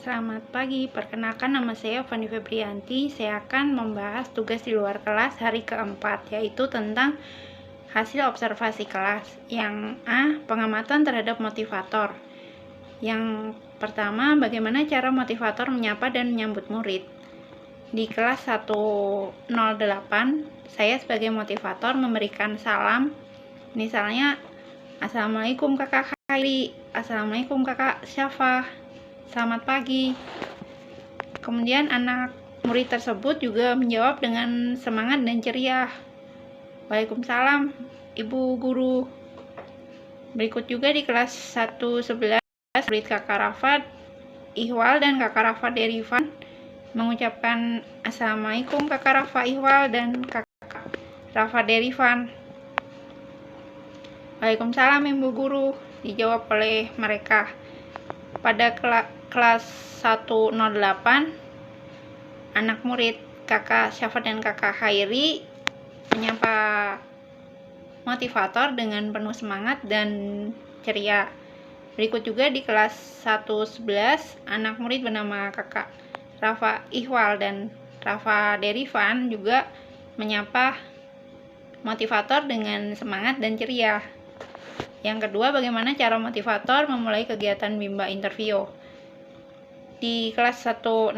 Selamat pagi, perkenalkan nama saya Fani Febrianti. Saya akan membahas tugas di luar kelas hari keempat, yaitu tentang hasil observasi kelas. Yang A, pengamatan terhadap motivator. Yang pertama, bagaimana cara motivator menyapa dan menyambut murid. Di kelas 108, saya sebagai motivator memberikan salam, misalnya, Assalamualaikum kakak Khairi, Assalamualaikum kakak Syafa, selamat pagi. Kemudian anak murid tersebut juga menjawab dengan semangat dan ceria, Waalaikumsalam Ibu Guru. Berikut juga di kelas 111, murid kakak Rafa Ihwal dan kakak Rafa Derivan mengucapkan Assalamualaikum kakak Rafa Ihwal dan kakak Rafa Derivan. Waalaikumsalam Ibu Guru, dijawab oleh mereka. Pada kelas 108, anak murid kakak Syafa dan kakak Khairi menyapa motivator dengan penuh semangat dan ceria. Berikut juga di kelas 111, anak murid bernama kakak Rafa Ihwal dan Rafa Derivan juga menyapa motivator dengan semangat dan ceria. Yang kedua, bagaimana cara motivator memulai kegiatan Bimba interview. Di kelas 108,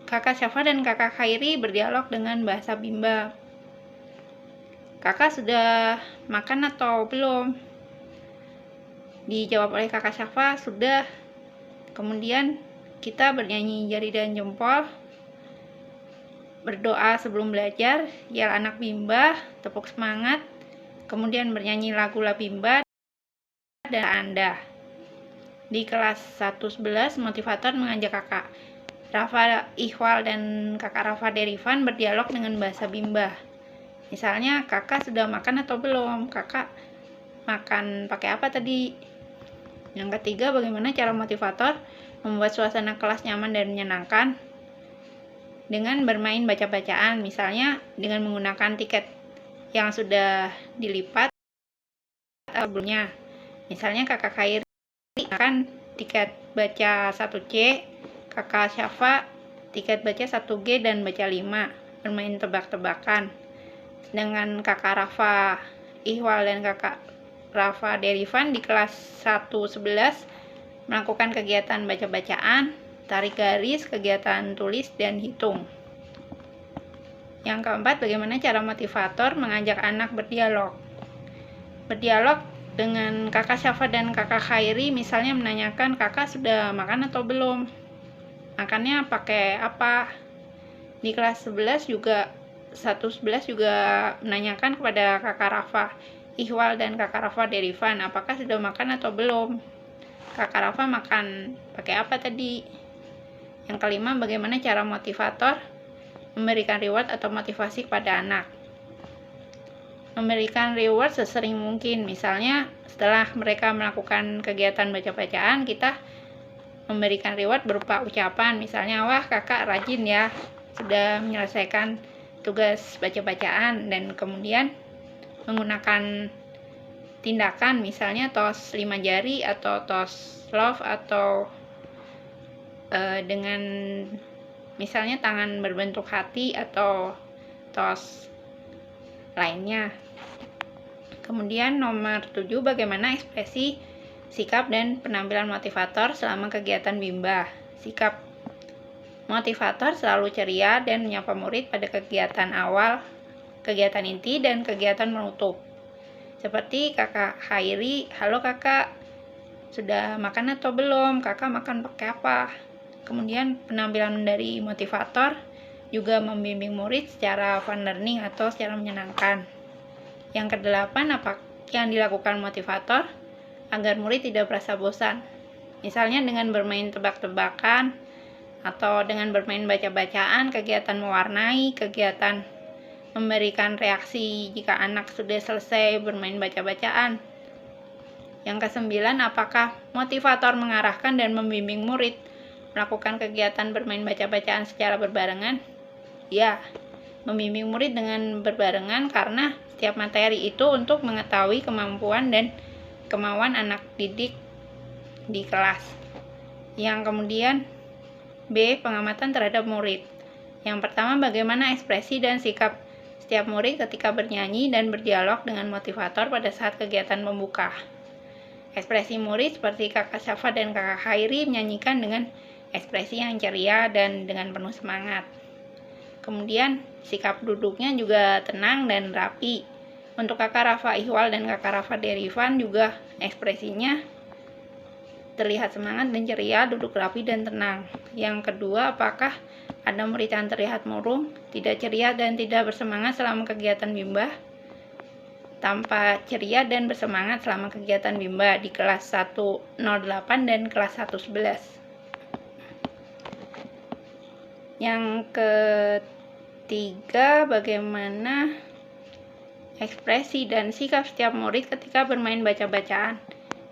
kakak Syafa dan kakak Khairi berdialog dengan bahasa Bimba. Kakak sudah makan atau belum? Dijawab oleh kakak Syafa, sudah. Kemudian kita bernyanyi jari dan jempol, berdoa sebelum belajar, yel anak Bimba, tepuk semangat, kemudian bernyanyi lagu La Bimba dan Anda. Di kelas 111, motivator mengajak kakak Rafa Ihwal dan kakak Rafa Derivan berdialog dengan bahasa Bimba. Misalnya, kakak sudah makan atau belum? Kakak makan pakai apa tadi? Yang ketiga, bagaimana cara motivator membuat suasana kelas nyaman dan menyenangkan dengan bermain baca-bacaan, misalnya dengan menggunakan tiket yang sudah dilipat sebelumnya. Misalnya kakak Khairi akan tiket baca 1C, kakak Syafa tiket baca 1G dan baca 5, bermain tebak-tebakan. Sedangkan kakak Rafa Ihwal dan kakak Rafa Derivan di kelas 111 melakukan kegiatan baca-bacaan, tarik garis, kegiatan tulis, dan hitung. Yang keempat, bagaimana cara motivator mengajak anak berdialog. Berdialog dengan kakak Syafa dan kakak Khairi, misalnya menanyakan, kakak sudah makan atau belum? Makannya pakai apa? Di kelas 111 juga menanyakan kepada kakak Rafa Ihwal dan kakak Rafa Derivan, apakah sudah makan atau belum? Kakak Rafa makan pakai apa tadi? Yang kelima, bagaimana cara motivator memberikan reward atau motivasi kepada anak. Memberikan reward sesering mungkin, misalnya setelah mereka melakukan kegiatan baca-bacaan, kita memberikan reward berupa ucapan, misalnya, wah kakak rajin ya, sudah menyelesaikan tugas baca-bacaan, dan kemudian menggunakan tindakan, misalnya tos 5 jari atau tos love, atau dengan misalnya tangan berbentuk hati atau tos lainnya. Kemudian nomor 7, bagaimana ekspresi, sikap, dan penampilan motivator selama kegiatan Bimba. Sikap motivator selalu ceria dan menyapa murid pada kegiatan awal, kegiatan inti, dan kegiatan penutup. Seperti kakak Khairi, halo kakak, sudah makan atau belum? Kakak makan pakai apa? Kemudian penampilan dari motivator juga membimbing murid secara fun learning atau secara menyenangkan. Yang kedelapan, apa yang dilakukan motivator agar murid tidak merasa bosan? Misalnya dengan bermain tebak-tebakan, atau dengan bermain baca-bacaan, kegiatan mewarnai, kegiatan memberikan reaksi jika anak sudah selesai bermain baca-bacaan. Yang kesembilan, apakah motivator mengarahkan dan membimbing murid melakukan kegiatan bermain baca-bacaan secara berbarengan? Ya, membimbing murid dengan berbarengan karena setiap materi itu untuk mengetahui kemampuan dan kemauan anak didik di kelas. Yang kemudian B. Pengamatan terhadap murid. Yang pertama, bagaimana ekspresi dan sikap setiap murid ketika bernyanyi dan berdialog dengan motivator pada saat kegiatan pembuka. Ekspresi murid seperti Kakak Syafa dan Kakak Khairi menyanyikan dengan ekspresi yang ceria dan dengan penuh semangat. Kemudian sikap duduknya juga tenang dan rapi. Untuk Kakak Rafa Ihwal dan Kakak Rafa Derivan juga ekspresinya terlihat semangat dan ceria, duduk rapi dan tenang. Yang kedua, apakah ada murid yang terlihat murung, tidak ceria dan tidak bersemangat selama kegiatan bimbah? Tampak ceria dan bersemangat selama kegiatan bimbah di kelas 108 dan kelas 111. Yang ketiga, bagaimana ekspresi dan sikap setiap murid ketika bermain baca-bacaan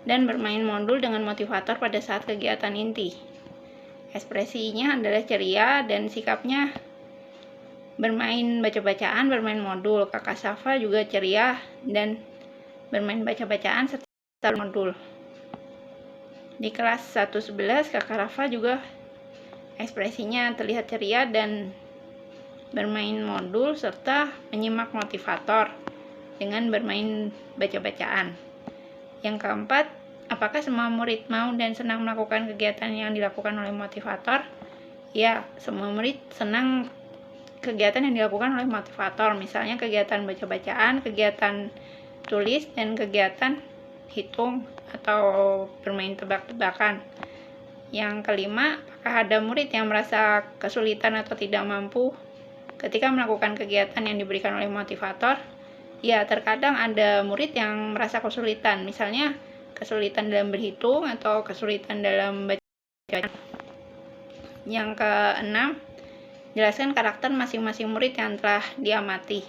dan bermain modul dengan motivator pada saat kegiatan inti. Ekspresinya adalah ceria dan sikapnya bermain baca-bacaan, bermain modul. Kakak Syafa juga ceria dan bermain baca-bacaan serta modul. Di kelas 111, Kakak Rafa juga ekspresinya terlihat ceria dan bermain modul serta menyimak motivator dengan bermain baca-bacaan. Yang keempat, apakah semua murid mau dan senang melakukan kegiatan yang dilakukan oleh motivator? Ya, semua murid senang kegiatan yang dilakukan oleh motivator, misalnya kegiatan baca-bacaan, kegiatan tulis, dan kegiatan hitung atau bermain tebak-tebakan. Yang kelima, apakah ada murid yang merasa kesulitan atau tidak mampu ketika melakukan kegiatan yang diberikan oleh motivator? Ya, terkadang ada murid yang merasa kesulitan, misalnya kesulitan dalam berhitung atau kesulitan dalam baca. Yang keenam, jelaskan karakter masing-masing murid yang telah diamati.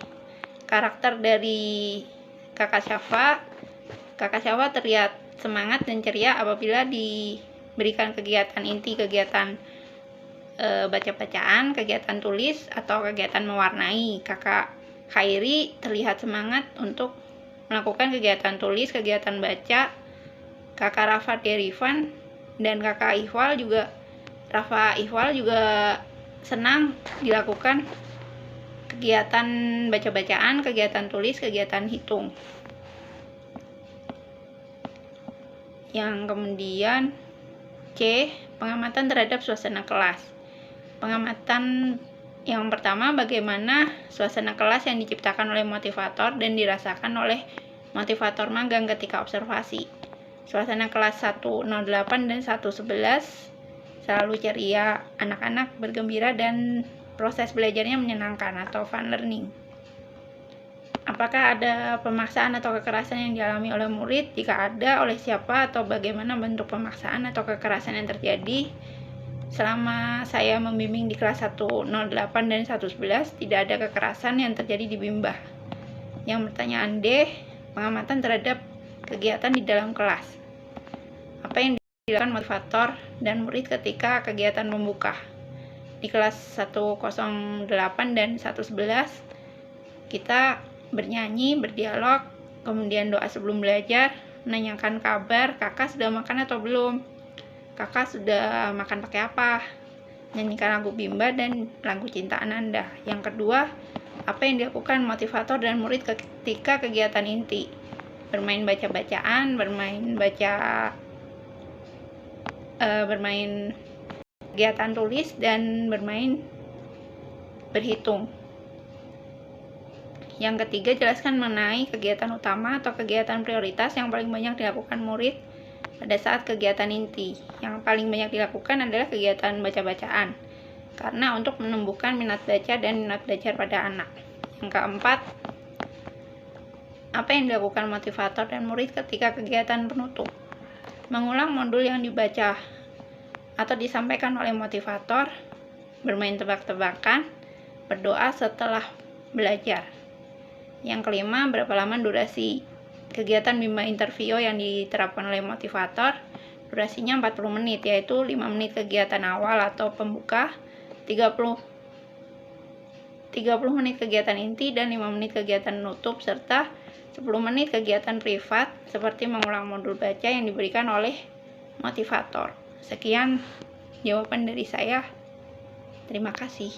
Karakter dari Kakak Syafa terlihat semangat dan ceria apabila diberikan kegiatan inti, kegiatan baca-bacaan, kegiatan tulis, atau kegiatan mewarnai. Kakak Khairi terlihat semangat untuk melakukan kegiatan tulis, kegiatan baca. Kakak Rafa Derivan dan Kakak Rafa Ihwal juga senang dilakukan kegiatan baca-bacaan, kegiatan tulis, kegiatan hitung. Yang kemudian C. Pengamatan terhadap suasana kelas. Pengamatan yang pertama, bagaimana suasana kelas yang diciptakan oleh motivator dan dirasakan oleh motivator magang ketika observasi. Suasana kelas 108 dan 111 selalu ceria, anak-anak bergembira dan proses belajarnya menyenangkan atau fun learning. Apakah ada pemaksaan atau kekerasan yang dialami oleh murid? Jika ada, oleh siapa atau bagaimana bentuk pemaksaan atau kekerasan yang terjadi? Selama saya membimbing di kelas 108 dan 111, tidak ada kekerasan yang terjadi di bimbah. Yang pertanyaan D, pengamatan terhadap kegiatan di dalam kelas. Apa yang dilakukan motivator dan murid ketika kegiatan membuka? Di kelas 108 dan 111, kita bernyanyi, berdialog, kemudian doa sebelum belajar, menanyakan kabar, kakak sudah makan atau belum? Kakak sudah makan pakai apa? Nyanyikan lagu Bimba dan lagu Cinta Ananda. Yang kedua, apa yang dilakukan motivator dan murid ketika kegiatan inti? Bermain baca-bacaan, bermain kegiatan tulis, dan bermain berhitung. Yang ketiga, jelaskan mengenai kegiatan utama atau kegiatan prioritas yang paling banyak dilakukan murid pada saat kegiatan inti. Yang paling banyak dilakukan adalah kegiatan baca-bacaan, karena untuk menumbuhkan minat baca dan minat belajar pada anak. Yang keempat, apa yang dilakukan motivator dan murid ketika kegiatan penutup? Mengulang modul yang dibaca atau disampaikan oleh motivator, bermain tebak-tebakan, berdoa setelah belajar. Yang kelima, berapa lama durasi kegiatan Bimba interview yang diterapkan oleh motivator? Durasinya 40 menit, yaitu 5 menit kegiatan awal atau pembuka, 30 menit kegiatan inti, dan 5 menit kegiatan penutup, serta 10 menit kegiatan privat seperti mengulang modul baca yang diberikan oleh motivator. Sekian jawaban dari saya. Terima kasih.